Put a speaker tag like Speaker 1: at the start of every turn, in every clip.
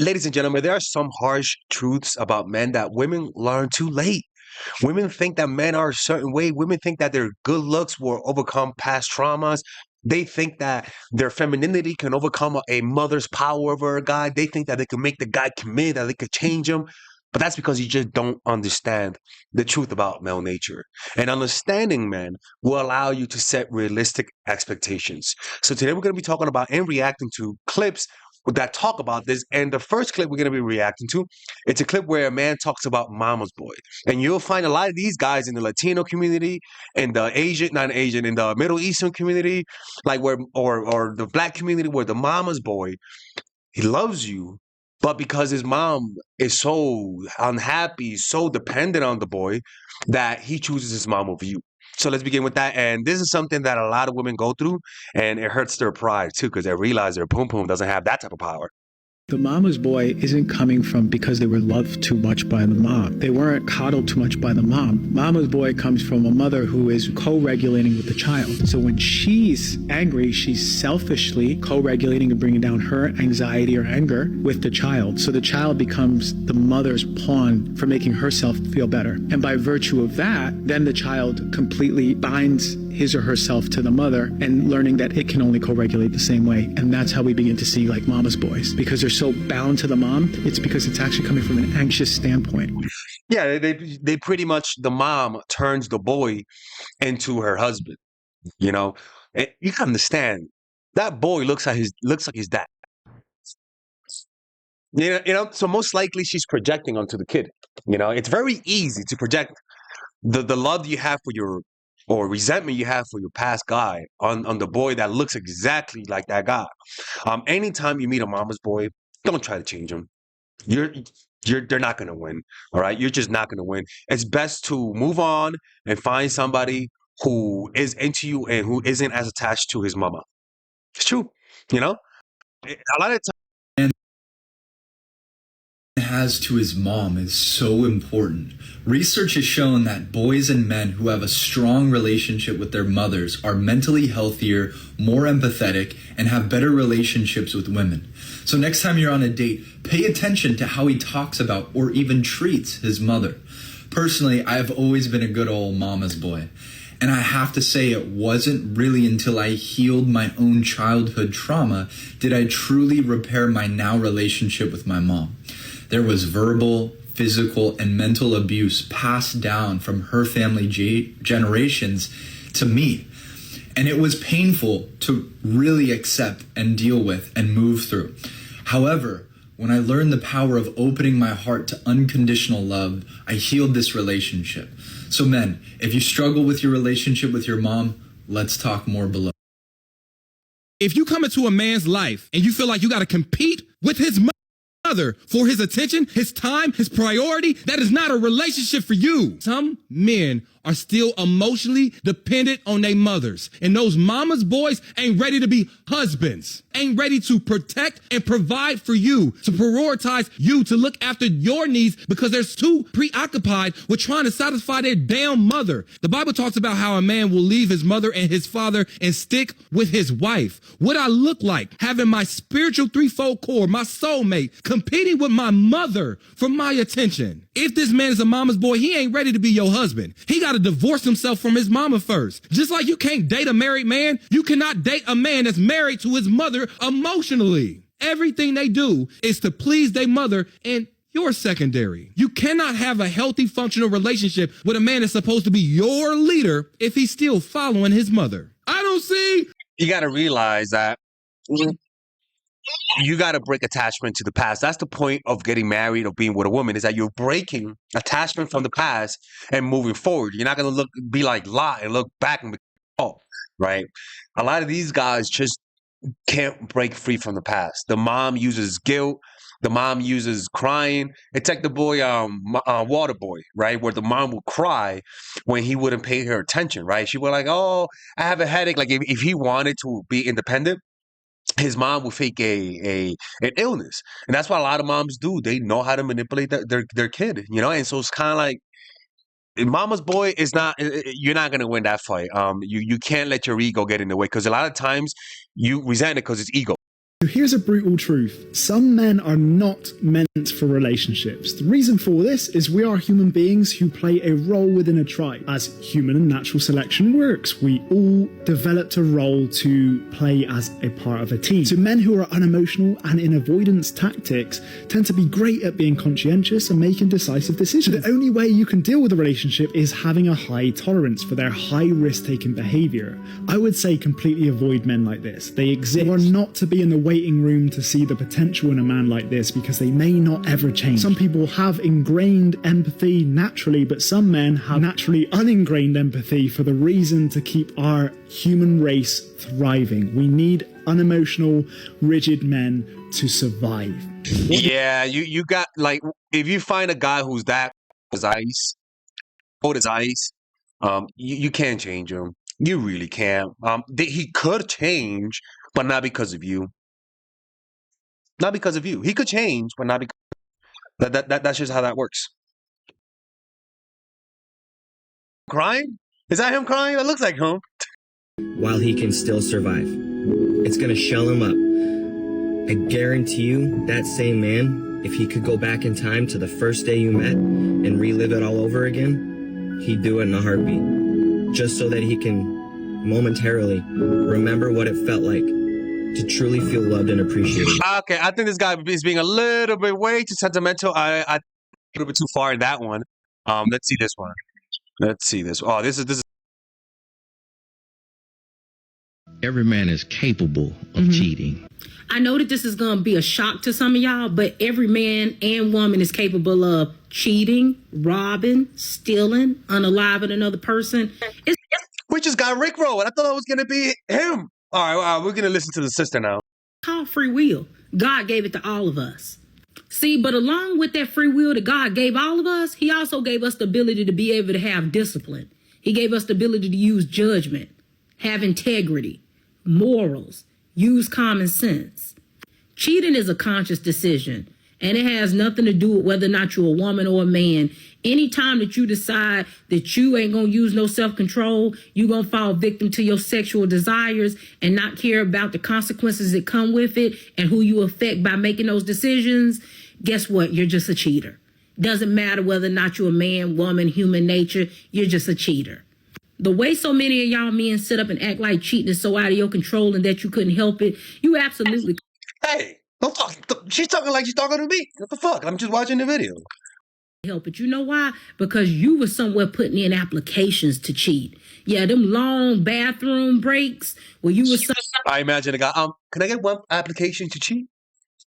Speaker 1: Ladies and gentlemen, there are some harsh truths about men that women learn too late. Women think that men are a certain way. Women think that their good looks will overcome past traumas. They think that their femininity can overcome a mother's power over a guy. They think that they can make the guy commit, that they could change him. But that's because you just don't understand the truth about male nature. And understanding men will allow you to set realistic expectations. So today we're going to be talking about and reacting to clips that talk about this. And the first clip we're going to be reacting to, it's a clip where a man talks about mama's boy. And you'll find a lot of these guys in the Latino community, in the Asian, not Asian, in the Middle Eastern community, like where, or the black community, where the mama's boy, he loves you, but because his mom is so unhappy, so dependent on the boy, that he chooses his mom over you. So let's begin with that. And this is something that a lot of women go through, and it hurts their pride too, because they realize their pum pum doesn't have that type of power.
Speaker 2: The mama's boy isn't coming from because they were loved too much by the mom. They weren't coddled too much by the mom. Mama's boy comes from a mother who is co-regulating with the child. So when she's angry, she's selfishly co-regulating and bringing down her anxiety or anger with the child. So the child becomes the mother's pawn for making herself feel better. And by virtue of that, then the child completely binds his or herself to the mother and learning that it can only co-regulate the same way. And that's how we begin to see like mama's boys. Because they're so bound to the mom, it's because it's actually coming from an anxious standpoint.
Speaker 1: Yeah, they pretty much, the mom turns the boy into her husband. You know, and you can understand that boy looks like his dad. So most likely she's projecting onto the kid. It's very easy to project the love you have for your, or resentment you have for your past guy on the boy that looks exactly like that guy. Anytime you meet a mama's boy, don't try to change him. You're they're not gonna win. All right. You're just not gonna win. It's best to move on and find somebody who is into you and who isn't as attached to his mama. It's true. You know? A lot of
Speaker 3: has to his mom is so important. Research has shown that boys and men who have a strong relationship with their mothers are mentally healthier, more empathetic, and have better relationships with women. So next time you're on a date, pay attention to how he talks about or even treats his mother. Personally, I've always been a good old mama's boy. And I have to say, it wasn't really until I healed my own childhood trauma did I truly repair my now relationship with my mom. There was verbal, physical, and mental abuse passed down from her family generations to me. And it was painful to really accept and deal with and move through. However, when I learned the power of opening my heart to unconditional love, I healed this relationship. So men, if you struggle with your relationship with your mom, let's talk more below.
Speaker 4: If you come into a man's life and you feel like you got to compete with his mother for his attention, his time, his priority, that is not a relationship for you. Some men are still emotionally dependent on their mothers. And those mama's boys ain't ready to be husbands, ain't ready to protect and provide for you, to prioritize you, to look after your needs because they're too preoccupied with trying to satisfy their damn mother. The Bible talks about how a man will leave his mother and his father and stick with his wife. What I look like having my spiritual threefold core, my soulmate, competing with my mother for my attention. If this man is a mama's boy, he ain't ready to be your husband. He got to divorce himself from his mama first. Just like you can't date a married man, you cannot date a man that's married to his mother emotionally. Everything they do is to please their mother, and you're secondary. You cannot have a healthy, functional relationship with a man that's supposed to be your leader if he's still following his mother. I don't see.
Speaker 1: You got to realize that you got to break attachment to the past. That's the point of getting married or being with a woman, is that you're breaking attachment from the past and moving forward. You're not going to be like Lot and look back and be, oh, right? A lot of these guys just can't break free from the past. The mom uses guilt. The mom uses crying. It's like the boy, Waterboy, right? Where the mom would cry when he wouldn't pay her attention, right? She would like, oh, I have a headache. Like if he wanted to be independent, his mom would fake an illness. And that's what a lot of moms do. They know how to manipulate their kid, And so it's kind of like, mama's boy is not, you're not going to win that fight. You can't let your ego get in the way, because a lot of times you resent it because it's ego.
Speaker 2: So here's a brutal truth. Some men are not meant for relationships. The reason for this is we are human beings who play a role within a tribe. As human and natural selection works, we all developed a role to play as a part of a team. So men who are unemotional and in avoidance tactics tend to be great at being conscientious and making decisive decisions. So the only way you can deal with a relationship is having a high tolerance for their high risk-taking behavior. I would say completely avoid men like this. They exist. You are not to be in the waiting room to see the potential in a man like this because they may not ever change. Some people have ingrained empathy naturally, but some men have naturally uningrained empathy for the reason to keep our human race thriving. We need unemotional, rigid men to survive.
Speaker 1: Yeah, you got like if you find a guy who's that as ice, cold as ice, you can't change him. You really can't. He could change, but not because of you. Not because of you. He could change, but not because that's just how that works. Crying? Is that him crying? That looks like him.
Speaker 5: While he can still survive. It's gonna shell him up. I guarantee you that same man, if he could go back in time to the first day you met and relive it all over again, he'd do it in a heartbeat. Just so that he can momentarily remember what it felt like to truly feel loved and appreciated.
Speaker 1: Okay, I think this guy is being a little bit way too sentimental. I a little bit too far in that one. Let's see this one. Let's see this. Oh, this is.
Speaker 6: Every man is capable of cheating.
Speaker 7: I know that this is going to be a shock to some of y'all, but every man and woman is capable of cheating, robbing, stealing, unaliving another person.
Speaker 1: We just got Rickrolled. I thought it was going to be him. All right, we're going to listen to the sister now.
Speaker 7: Called free will. God gave it to all of us. See, but along with that free will that God gave all of us, he also gave us the ability to be able to have discipline. He gave us the ability to use judgment, have integrity, morals, use common sense. Cheating is a conscious decision, and it has nothing to do with whether or not you're a woman or a man. Anytime that you decide that you ain't gonna use no self-control, you're gonna fall victim to your sexual desires and not care about the consequences that come with it and who you affect by making those decisions, guess what? You're just a cheater. Doesn't matter whether or not you're a man, woman, human nature, you're just a cheater. The way so many of y'all men sit up and act like cheating is so out of your control and that you couldn't help it, you absolutely...
Speaker 1: Hey, don't talk. She's talking like she's talking to me. What the fuck? I'm just watching the video.
Speaker 7: Help it. You know why? Because you were somewhere putting in applications to cheat. Yeah, them long bathroom breaks where you were...
Speaker 1: I imagine a guy, can I get one application to cheat?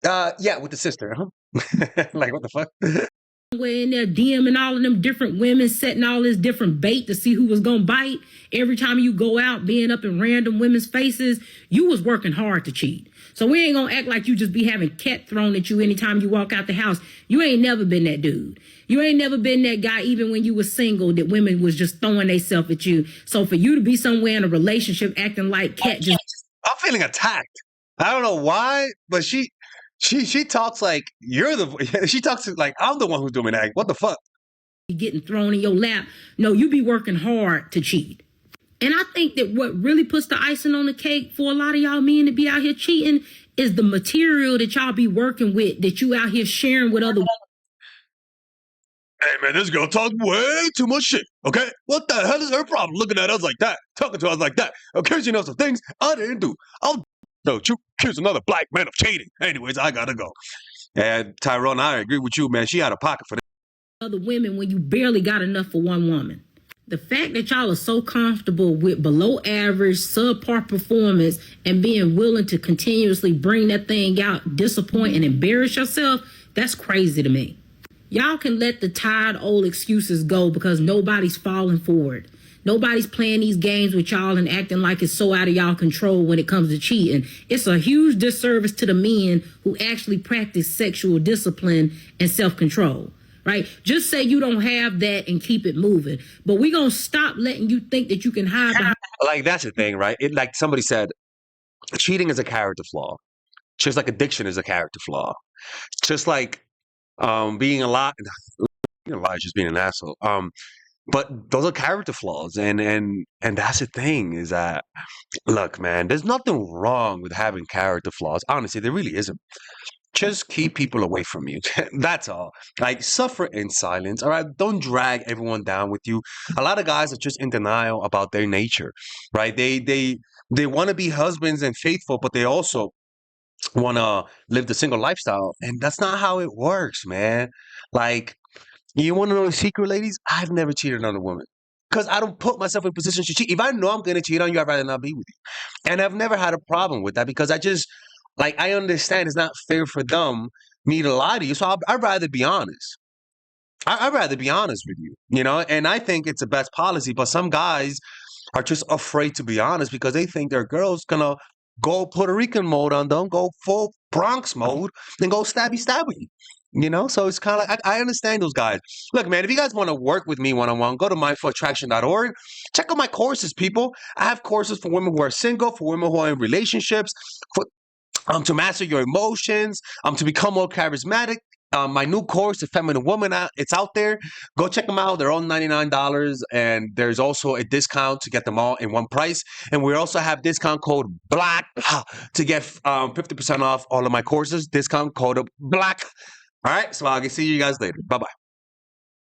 Speaker 1: Yeah, with the sister, huh? Like, what the fuck?
Speaker 7: We're in there DMing all of them different women, setting all this different bait to see who was gonna bite. Every time you go out, being up in random women's faces, you was working hard to cheat. So we ain't gonna act like you just be having cat thrown at you anytime you walk out the house. You ain't never been that dude. You ain't never been that guy, even when you was single, that women was just throwing themselves at you. So for you to be somewhere in a relationship acting like cat just...
Speaker 1: I'm feeling attacked. I don't know why, but she talks like you're the... She talks like I'm the one who's doing that. What the fuck?
Speaker 7: Getting thrown in your lap. No, you be working hard to cheat. And I think that what really puts the icing on the cake for a lot of y'all men to be out here cheating is the material that y'all be working with, that you out here sharing with other women.
Speaker 1: Hey, man, this girl talks way too much shit, okay? What the hell is her problem looking at us like that, talking to us like that, accusing us of things I didn't do? Don't you accuse another black man of cheating. Anyways, I gotta go. And Tyrone, I agree with you, man. She out of pocket for that.
Speaker 7: Other women when you barely got enough for one woman. The fact that y'all are so comfortable with below average, subpar performance and being willing to continuously bring that thing out, disappoint and embarrass yourself, that's crazy to me. Y'all can let the tired old excuses go because nobody's falling for it. Nobody's playing these games with y'all and acting like it's so out of y'all control when it comes to cheating. It's a huge disservice to the men who actually practice sexual discipline and self-control. Right? Just say you don't have that and keep it moving. But we're going to stop letting you think that you can hide behind.
Speaker 1: Like, that's the thing, right? It, like somebody said, cheating is a character flaw. Just like addiction is a character flaw. Just like being a lot, is just being an asshole. But those are character flaws, and that's the thing is that look, man, there's nothing wrong with having character flaws. Honestly, there really isn't. Just keep people away from you. That's all. Like suffer in silence. All right. Don't drag everyone down with you. A lot of guys are just in denial about their nature, right? They want to be husbands and faithful, but they also want to live the single lifestyle, and that's not how it works, man. Like, you want to know the secret, ladies? I've never cheated on a woman. Because I don't put myself in a position to cheat. If I know I'm going to cheat on you, I'd rather not be with you. And I've never had a problem with that because I just, like, I understand it's not fair for them, me to lie to you. So I'd rather be honest. I'd rather be honest with you, you know? And I think it's the best policy. But some guys are just afraid to be honest because they think their girl's going to go Puerto Rican mode on them, go full Bronx mode, and go stabby stabby. You know, so it's kind of like, I understand those guys. Look, man, if you guys want to work with me one-on-one, go to mindfulattraction.org. Check out my courses, people. I have courses for women who are single, for women who are in relationships, for, to master your emotions, to become more charismatic. My new course, The Feminine Woman, it's out there. Go check them out. They're all $99, and there's also a discount to get them all in one price. And we also have discount code BLACK to get 50% off all of my courses. Discount code BLACK. All right, so I'll see you guys later. Bye-bye.